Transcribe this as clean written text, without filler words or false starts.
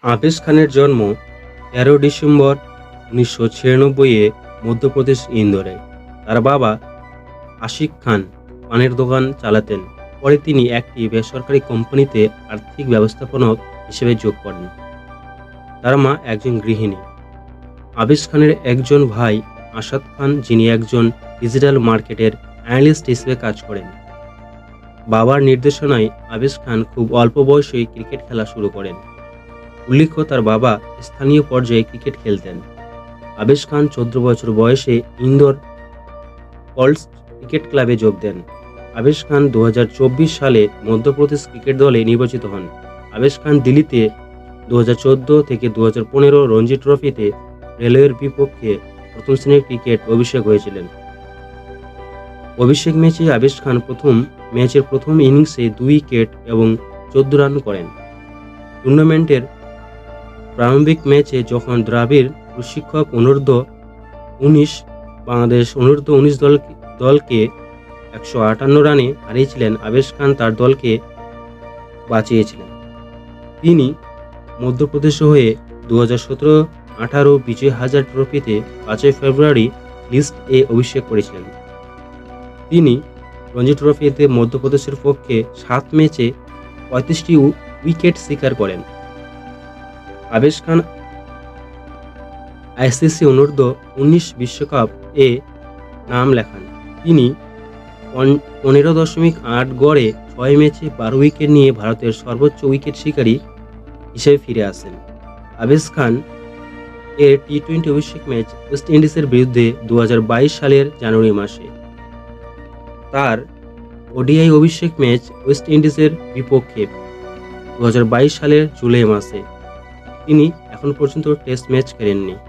আবেশ খানের জন্ম ১৩ ডিসেম্বর ১৯৯৬-এ মধ্যপ্রদেশ ইন্দোরে। তার বাবা আশিক খান পানের দোকান চালাতেন। পরে তিনি একটি বেসরকারি কোম্পানিতে আর্থিক ব্যবস্থাপক হিসেবে যোগ করেন। তার মা একজন গৃহিণী। আবেশ খানের একজন ভাই আসাদ খান, যিনি একজন ডিজিটাল মার্কেটের অ্যানালিস্ট হিসেবে কাজ করেন। বাবার নির্দেশনায় আবেশ খান খুব অল্প বয়সেই ক্রিকেট খেলা শুরু করেন। উল্লেখ্য, তার বাবা স্থানীয় পর্যায়ে ক্রিকেট খেলতেন। আবেশ খান ১৪ বছর বয়সে ইন্দোর কল্টস ক্রিকেট ক্লাবে যোগ দেন। আবেশ খান ২০২৪ সালে মধ্যপ্রদেশ ক্রিকেট দলে নির্বাচিত হন। আবেশ খান দিল্লিতে ২০১৪ থেকে ২০১৫ রঞ্জি ট্রফিতে রেলওয়ের বিপক্ষে প্রথম শ্রেণীর ক্রিকেট অভিষেক হয়েছিলেন। অভিষেক ম্যাচে আবেশ খান ম্যাচের প্রথম ইনিংসে ২ উইকেট এবং ১৪ রান করেন। টুর্নামেন্টের প্রারম্ভিক ম্যাচে যখন দ্রাবিড় প্রশিক্ষক অনূর্ধ্ব-১৯ বাংলাদেশ অনূর্ধ্ব-১৯ দলকে ১৫৮ রানে হারিয়েছিলেন, আবেশ খান তার দলকে বাঁচিয়েছিলেন। তিনি মধ্যপ্রদেশের হয়ে ২০১৭-১৮ বিজয় হাজার ট্রফিতে ৫ ফেব্রুয়ারি লিস্ট এ অভিষেক করেছিলেন। তিনি রঞ্জি ট্রফিতে মধ্যপ্রদেশের পক্ষে ৭ ম্যাচে ৩৫টি উইকেট শিকার করেন। আবেশ খান আইসিসি অনূর্ধ্ব-১৯ বিশ্বকাপ এ নাম লেখান। তিনি ১৫.৮ গড়ে ৬ ম্যাচে ১২ উইকেট নিয়ে ভারতের সর্বোচ্চ উইকেট শিকারী হিসেবে ফিরে আসেন। আবেশ খান এর টি-২০ অভিষেক ম্যাচ ওয়েস্ট ইন্ডিজের বিরুদ্ধে ২০২২ সালের জানুয়ারি মাসে। তার ওডিআই অভিষেক ম্যাচ ওয়েস্ট ইন্ডিজের বিপক্ষে ২০২২ সালের জুলাই মাসে। তিনি এখন পর্যন্ত টেস্ট ম্যাচ খেলেননি।